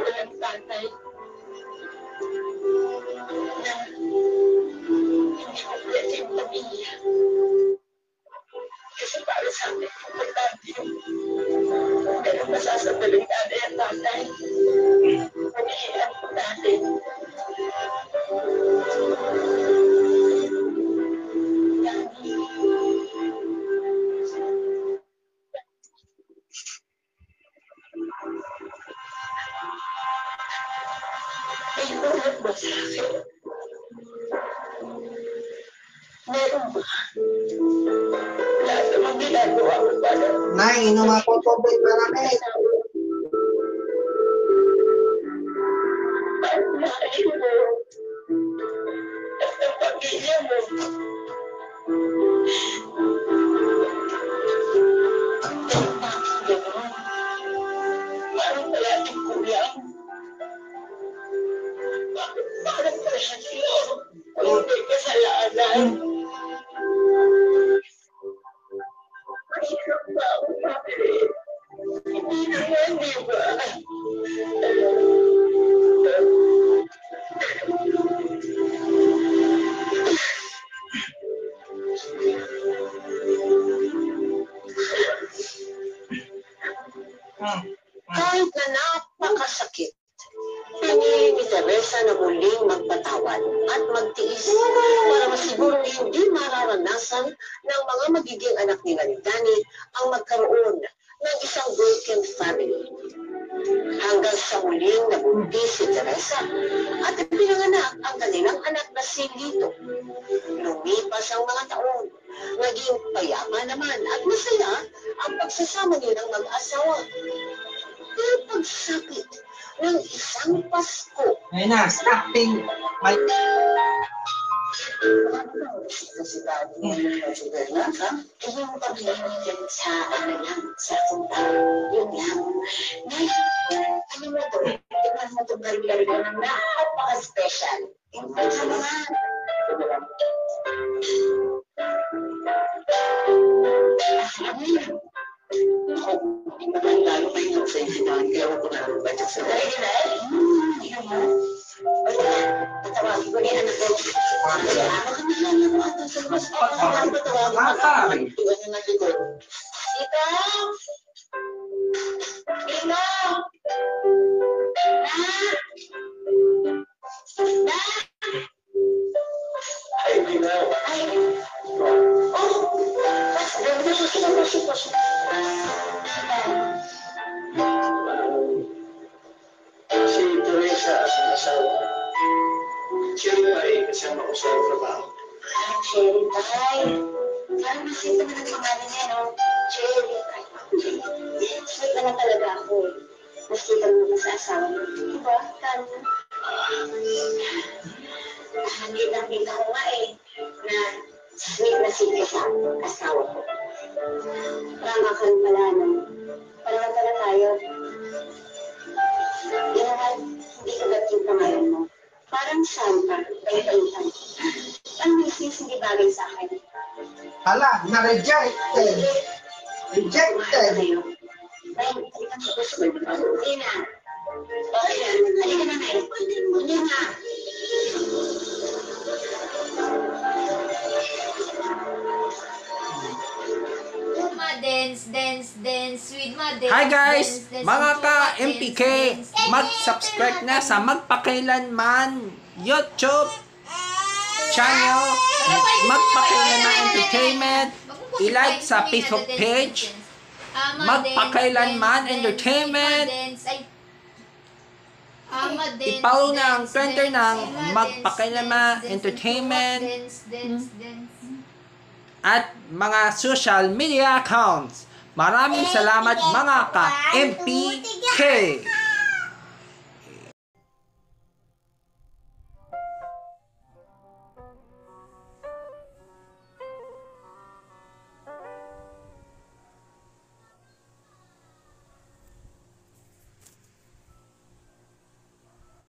walang tatay. Hindi ko pwede yung pamilya. Kasi para sa amin, importante yung ganun masasabaling nanay at tatay. Pag-iilan po natin. Ay, ulat ba sa akin? Meron ba? Lahat naman ginagawa ko para... Nay, inom ako tubig malamig. Ang layo mo. At ang pamilya mo. Parang palating kulang. Parang presasyon. Kung may kasalanan. Mahirap ba ako papilit? Hindi naman, di ba? Kahit na napakasakit, pinili ni Teresa na muling magpatawad at magtiis para masigurong hindi mararanasan ng mga magiging anak nila ni Danny ang magkaroon ng isang broken family. Hanggang sa muling nabuntis si Teresa at pinanganak ang kanilang anak na si Lito. Lumipas ang mga taon, naging payapa naman at masaya ang pagsasama nilang mag-asawa. Pero pagsakit ng isang Pasko, Ayun na, stopping. May... si Daddy si Bernard, yung pag-ibig sa sa punta, yun lang. Ano mo to? Tingnan mo itong garigariga ng napaka-special. Invite sa mga. Ano yun? Ako, hindi naman lalo kayo sa insidahan, kaya ako na rin ba sa dahil? Yun mo. Wala, tatawagin ko niya anak ko. Ako ka na lang ako sa labas. Ako patawagin ko. Iwan niya na likod. Tita! Tita! Na! Ay, Dina. Ay! Oh! Pasok. Si Teresa at ang asawa. Siya rin ay kasama ko sa trabaho. Cherry pie. Parang masita na nagpangalan niya, no? Cherry pie. Sweet na talaga ako. Masita mo na sa asawa mo. Diba? Kano? Nakita ko nga eh, na sweet na sweet sa asawa ko. Rama ka pala, no? Parang pala tayo. Inahan, hindi ka ba't yung pangalan mo? Parang Santa, paitan. Ang misis hindi bagay sa akin. Hala, na-rejected. Rejected. Ay, halika sa gusto mo. Hindi na. Okay na. Halika na ngayon. Hindi na. Dance with my dance. Hi guys! Mga ka-MPK, mag-subscribe na sa Magpakailanman YouTube channel, Magpakailanman Entertainment, i-like sa Facebook page, Magpakailanman Entertainment, i-follow na ang Twitter ng Magpakailanman Entertainment, at mga social media accounts. Maraming salamat mga ka-MPK!